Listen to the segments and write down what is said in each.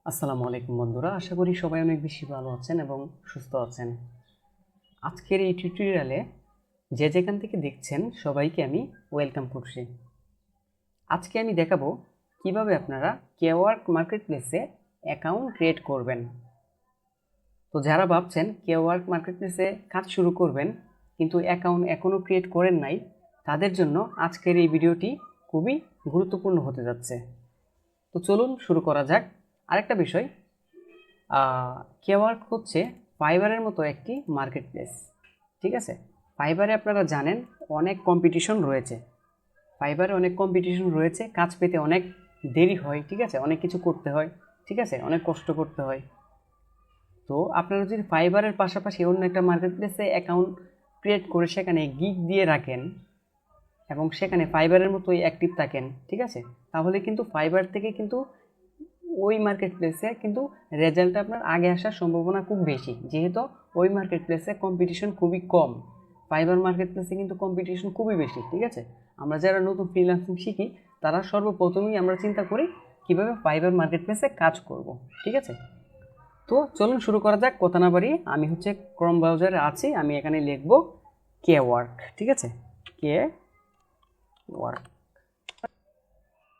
আসসালামু আলাইকুম বন্ধুরা, আশা করি সবাই অনেক বেশি ভালো আছেন এবং সুস্থ আছেন। আজকের এই টিউটোরিয়ালে যে যেখান থেকে দেখছেন সবাইকে আমি ওয়েলকাম করছি। আজকে আমি দেখাবো কিভাবে আপনারা কেওয়ার্ক মার্কেটপ্লেসে অ্যাকাউন্ট ক্রিয়েট করবেন। তো যারা ভাবছেন কেওয়ার্ক মার্কেটপ্লেসে কাজ শুরু করবেন কিন্তু অ্যাকাউন্ট এখনও ক্রিয়েট করেন নাই, তাদের জন্য আজকের এই ভিডিওটি খুবই গুরুত্বপূর্ণ হতে যাচ্ছে। তো চলুন শুরু করা যাক। আরেকটা বিষয়, কেওয়ার্ক হচ্ছে ফাইবারের মতো একটি মার্কেট প্লেস। ঠিক আছে, ফাইবারে আপনারা জানেন অনেক কম্পিটিশন রয়েছে। ফাইবারে অনেক কম্পিটিশন রয়েছে, কাজ পেতে অনেক দেরি হয়। ঠিক আছে, অনেক কিছু করতে হয়। ঠিক আছে, অনেক কষ্ট করতে হয়। তো আপনারা যদি ফাইবারের পাশাপাশি অন্য একটা মার্কেট প্লেসে অ্যাকাউন্ট ক্রিয়েট করে সেখানে গিগ দিয়ে রাখেন এবং সেখানে ফাইবারের মতোই অ্যাক্টিভ থাকেন, ঠিক আছে, তাহলে কিন্তু ফাইবার থেকে কিন্তু ওই মার্কেট প্লেসে কিন্তু রেজাল্ট আপনার আগে আসার সম্ভাবনা খুব বেশি, যেহেতু ওই মার্কেট প্লেসে কম্পিটিশন খুবই কম। ফাইবার মার্কেট প্লেসে কিন্তু কম্পিটিশন খুবই বেশি। ঠিক আছে, আমরা যারা নতুন ফ্রিল্যান্সিং শিখি তারা সর্বপ্রথমেই আমরা চিন্তা করি কীভাবে ফাইবার মার্কেট প্লেসে কাজ করব। ঠিক আছে, তো চলুন শুরু করা যাক। কথা না বাড়িয়ে আমি ক্রোম ব্রাউজারে আছি, আমি এখানে লিখব কেওয়ার্ক। ঠিক আছে, কেওয়ার্ক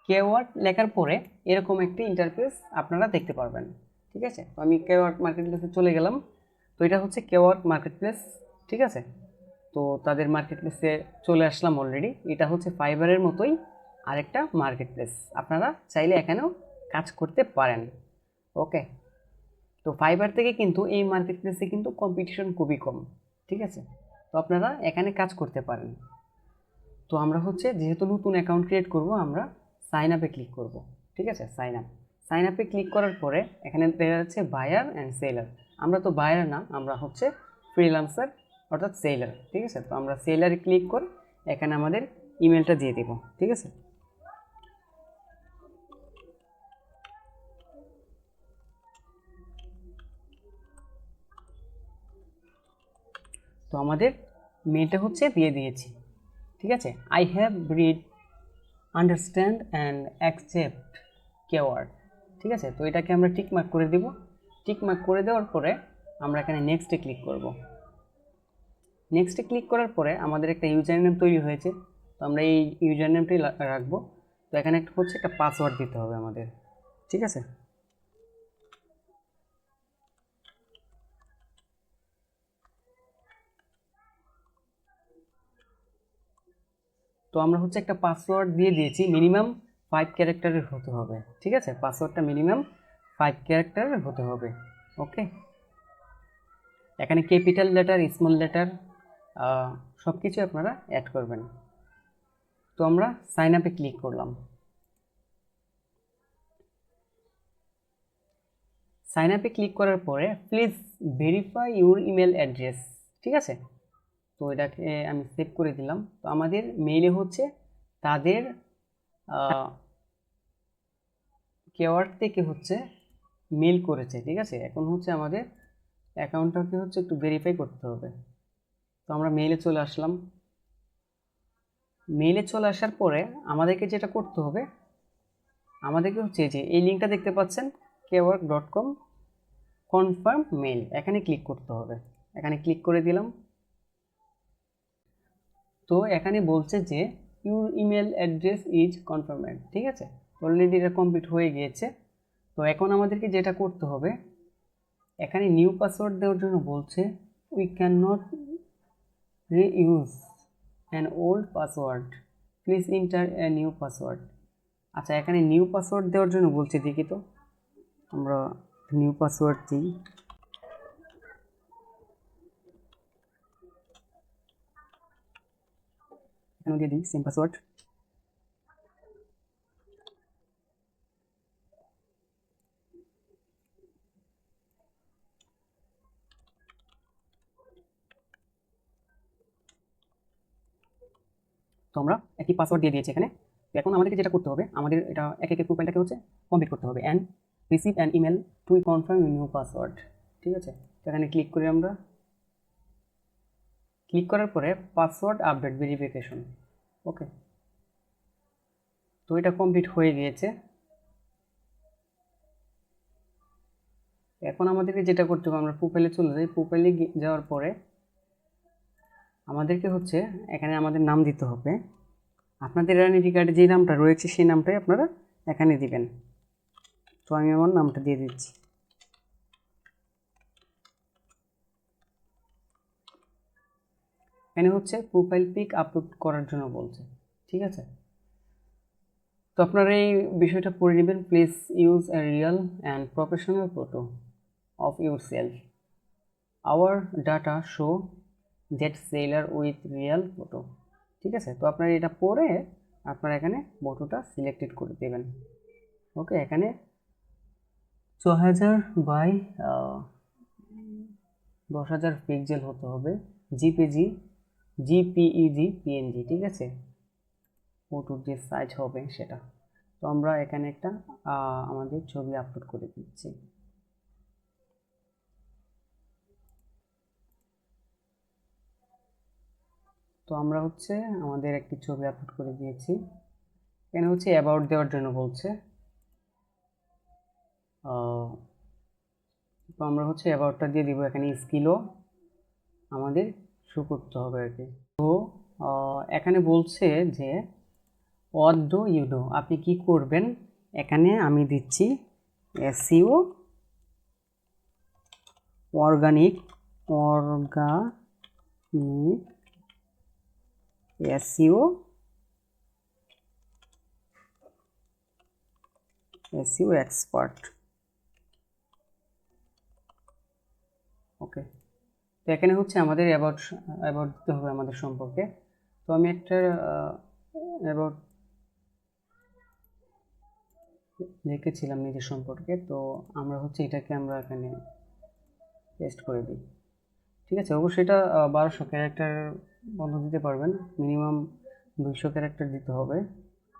কেওয়ার্ড লেখার পরে এরকম একটি ইন্টারফেস আপনারা দেখতে পারবেন। ঠিক আছে, তো আমি কেওয়ার্ড মার্কেট প্লেসে চলে গেলাম। তো এটা হচ্ছে কেওয়ার্ড মার্কেট প্লেস। ঠিক আছে, তো তাদের মার্কেট প্লেসে চলে আসলাম অলরেডি। এটা হচ্ছে ফাইবারের মতোই আরেকটা মার্কেট প্লেস, আপনারা চাইলে এখানেও কাজ করতে পারেন। ওকে, তো ফাইবার থেকে কিন্তু এই মার্কেট প্লেসে কিন্তু কম্পিটিশন খুবই কম। ঠিক আছে, তো আপনারা এখানে কাজ করতে পারেন। তো আমরা যেহেতু নতুন অ্যাকাউন্ট ক্রিয়েট করব, আমরা সাইন আপে ক্লিক করব। ঠিক আছে, সাইন আপে ক্লিক করার পরে এখানে দেখা যাচ্ছে বায়ার অ্যান্ড সেলার। আমরা তো বায়ার না, আমরা ফ্রিল্যান্সার অর্থাৎ সেলার। ঠিক আছে, তো আমরা সেলারে ক্লিক করে এখানে আমাদের ইমেলটা দিয়ে দেব। ঠিক আছে, তো আমাদের মেলটা দিয়ে দিয়েছি। ঠিক আছে, I have read, understand and accept keyword. ঠিক আছে, তো এটাকে আমরা টিক মার্ক করে দেব। টিক মার্ক করে দেওয়ার পরে আমরা এখানে নেক্সটে ক্লিক করব। নেক্সটে ক্লিক করার পরে আমাদের একটা ইউজার নেম তৈরি হয়েছে, তো আমরা এই ইউজার নেমটাই রাখবো। তো এখানে একটা পাসওয়ার্ড দিতে হবে আমাদের। ঠিক আছে, তো আমরা একটা পাসওয়ার্ড দিয়ে দিয়েছি, মিনিমাম 5 ক্যারেক্টারের হতে হবে। ঠিক আছে, পাসওয়ার্ডটা মিনিমাম 5 ক্যারেক্টারের হতে হবে। ওকে, এখানে ক্যাপিটাল লেটার, স্মল লেটার সব কিছু আপনারা অ্যাড করবেন। তো আমরা সাইন আপে ক্লিক করলাম। সাইন আপে ক্লিক করার পরে please verify your email address. ঠিক আছে, তো এটাকে আমি সেভ করে দিলাম। তো আমাদের মেইলে তাদের কেওয়ার্ড থেকে মেল করেছে। ঠিক আছে, এখন আমাদের অ্যাকাউন্টটাকে একটু ভেরিফাই করতে হবে। তো আমরা মেইলে চলে আসলাম। মেইলে চলে আসার পরে আমাদেরকে যেটা করতে হবে, আমাদেরকে যে এই লিঙ্কটা দেখতে পাচ্ছেন kework.com কনফার্ম মেল, এখানে ক্লিক করতে হবে। এখানে ক্লিক করে দিলাম। তো এখানে বলছে যে ইউর ইমেল অ্যাড্রেস ইজ কনফার্মেড। ঠিক আছে, অলরেডি এটা কমপ্লিট হয়ে গিয়েছে। তো এখন আমাদেরকে যেটা করতে হবে, এখানে নিউ পাসওয়ার্ড দেওয়ার জন্য বলছে we can not reuse an old password, please enter a new password. আচ্ছা, এখানে নিউ পাসওয়ার্ড দেওয়ার জন্য বলছে, দেখি তো আমরা নিউ পাসওয়ার্ড দিই। এখানে দিয়ে দিই সেম পাসওয়ার্ড। তো আমরা একই পাসওয়ার্ড দিয়ে দিয়েছি এখানে। তো এখন আমাদেরকে যেটা করতে হবে, আমাদের এটা এক এক প্রোফাইলটাকে কমপ্লিট করতে হবে। And receive an email to confirm new password. ঠিক আছে, তো এখানে ক্লিক করি আমরা। ক্লিক করার পরে পাসওয়ার্ড আপডেট ভেরিফিকেশন। ওকে, তো এটা কমপ্লিট হয়ে গিয়েছে। এখন আমাদেরকে যেটা করতে হবে, আমরা প্রোফাইলে চলে যাই। প্রোফাইলে যাওয়ার পরে আমাদেরকে হচ্ছে এখানে আমাদের নাম দিতে হবে। আপনাদের আইডেন্টি কার্ডে যে নামটা রয়েছে সেই নামটাই আপনারা এখানে দিবেন। তো আমি আমার নামটা দিয়ে দিচ্ছি। এখানে হচ্ছে প্রোফাইল পিক আপলোড করার জন্য বলছে, ঠিক আছে। তো আপনারা এই বিষয়টা পড়ে নেবেন। Please use a real and professional photo of yourself. Our data show that seller with real photo, ঠিক আছে। তো আপনারা এটা পরে আপনারা এখানে ফটোটা সিলেক্টেড করে দেবেন। ওকে, এখানে 6000 বাই 10,000 পিক্সেল হতে হবে, জিপিজি, জিপিইজি, পিএনজি, ঠিক আছে। ফটোর যে সাইজ হবে সেটা। তো আমরা এখানে একটা আমাদের ছবি আপলোড করে দিচ্ছি। তো আমরা হচ্ছে আমাদের একটি ছবি আপলোড করে দিয়েছি। এখানে হচ্ছে অ্যাবাউট দেওয়ার জন্য বলছে। তো আমরা হচ্ছে অ্যাবাউটটা দিয়ে দিব। এখানে স্কিলও আমাদের শো করতে হবে আর কি। তো এখানে বলছে যে হোয়াট ডু ইউ ডু, আপনি কি করবেন। এখানে আমি দিচ্ছি এসইও অর্গানিক এসইও এক্সপার্ট। ওকে, তো এখানে হচ্ছে আমাদের অ্যাবাউট দিতে হবে আমাদের সম্পর্কে। তো আমি একটা অ্যাবাউট লিখেছিলাম নিজের সম্পর্কে। তো আমরা হচ্ছে এটাকে আমরা এখানে পেস্ট করে দিই, ঠিক আছে। অবশ্যই এটা 1200 ক্যারেক্টার বন্ধ দিতে পারবেন, মিনিমাম 200 ক্যারেক্টার দিতে হবে,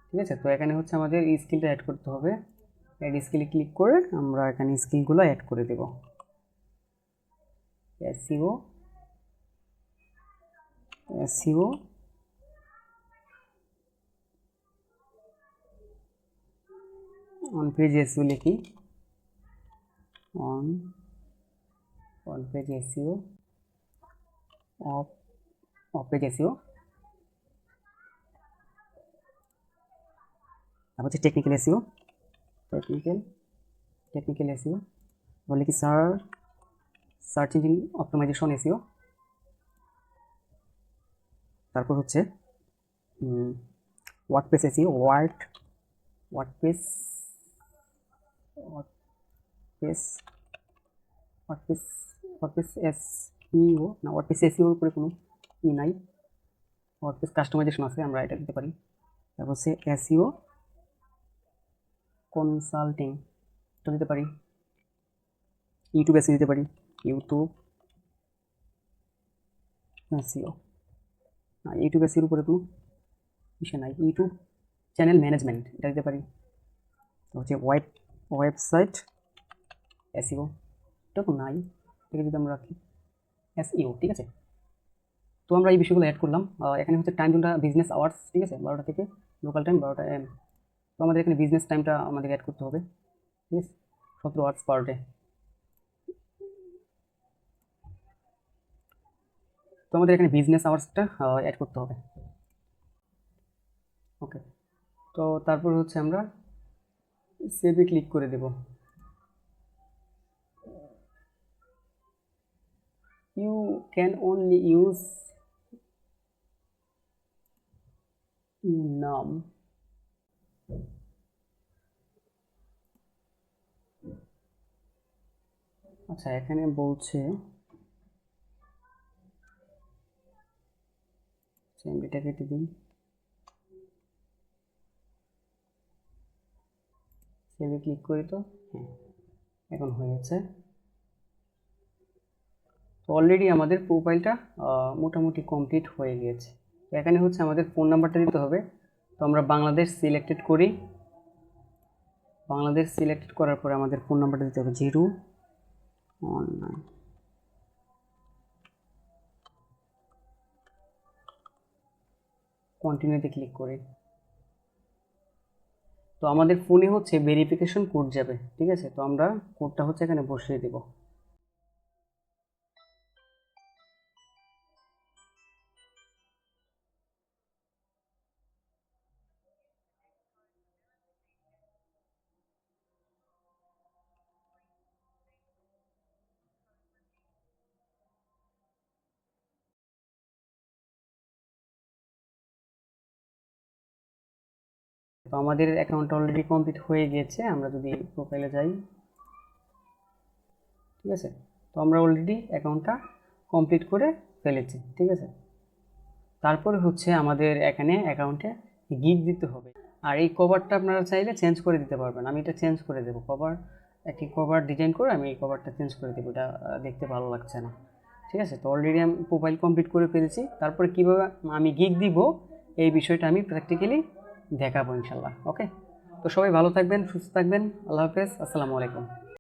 ঠিক আছে। তো এখানে হচ্ছে আমাদের স্কিলটা অ্যাড করতে হবে। অ্যাড স্কিলে ক্লিক করে আমরা এখানে স্কিলগুলো অ্যাড করে দেব। এসইও অন পেজ এসইও লিখি, on page SEO, of page SEO. তারপর হচ্ছে টেকনিক্যাল এসইও, টেকনিক্যাল এসইও বলে কি সার্চ ইঞ্জিন অপটিমাইজেশন এসইও। তারপর হচ্ছে WordPress SEO, WordPress WordPress WordPress SEO না, ওয়ার্ডপ্রেস এসইওর উপরে কোনো নাই, ওয়ার্ডপ্রেস কাস্টমাইজেশন আছে, আমরা এটা দিতে পারি। তারপর হচ্ছে এসইও কনসাল্টিং, এটা দিতে পারি। ইউটিউব এসইও দিতে পারি, ইউটিউব এসইও না, ইউটিউব এসইওর উপরে কোনো বিষয় নাই। ইউটিউব চ্যানেল ম্যানেজমেন্ট, এটা দিতে পারি। হচ্ছে ওয়েবসাইট এসইও, এটা তো নাই, এটাকে যদি আমরা রাখি এসইও, ঠিক আছে। তো আমরা এই বিষয়গুলো অ্যাড করলাম। এখানে হচ্ছে টাইম জোনটা বিজনেস আওয়ার্স, ঠিক আছে, 12টা থেকে লোকাল টাইম 12টা AM। তো আমাদের এখানে বিজনেস টাইমটা আমাদের অ্যাড করতে হবে, ঠিক আছে, 17 আওয়ার্স পার ডে। তো আমাদের এখানে বিজনেস আওয়ার্সটা অ্যাড করতে হবে। ওকে, তো তারপর হচ্ছে আমরা সেভে ক্লিক করে দেব। ইউ ক্যান অনলি ইউজ নাম, আচ্ছা এখানে বলছে এমবিটা কেটে দিন, সেভে ক্লিক করি। তো হ্যাঁ, এখন হয়েছে। তো অলরেডি আমাদের প্রোফাইলটা মোটামুটি কমপ্লিট হয়ে গিয়েছে। তো এখানে হচ্ছে আমাদের ফোন নাম্বারটা দিতে হবে। তো আমরা বাংলাদেশ সিলেক্টেড করি। বাংলাদেশ সিলেক্টেড করার পরে আমাদের ফোন নাম্বারটা দিতে হবে 019। কন্টিনিউতে ক্লিক করি। তো আমাদের ফোনে হচ্ছে ভেরিফিকেশন কোড যাবে, ঠিক আছে। তো আমরা কোডটা হচ্ছে এখানে বসিয়ে দেব। তো আমাদের অ্যাকাউন্টটা অলরেডি কমপ্লিট হয়ে গিয়েছে। আমরা যদি প্রোফাইলে যাই, ঠিক আছে, তো আমরা অলরেডি অ্যাকাউন্টটা কমপ্লিট করে ফেলেছি, ঠিক আছে। তারপরে হচ্ছে আমাদের এখানে অ্যাকাউন্টে গিগ দিতে হবে। আর এই কভারটা আপনারা চাইলে চেঞ্জ করে দিতে পারবেন। আমি এটা চেঞ্জ করে দেবো, কভার একটি কভার ডিজাইন করে আমি এই কভারটা চেঞ্জ করে দেবো, এটা দেখতে ভালো লাগছে না, ঠিক আছে। তো অলরেডি আমি প্রোফাইল কমপ্লিট করে ফেলেছি। তারপরে কীভাবে আমি গিগ দিব এই বিষয়টা আমি প্র্যাকটিক্যালি দেখাবো ইনশাল্লাহ। ওকে, তো সবাই ভালো থাকবেন, সুস্থ থাকবেন। আল্লাহ হাফেজ, আসসালামু আলাইকুম।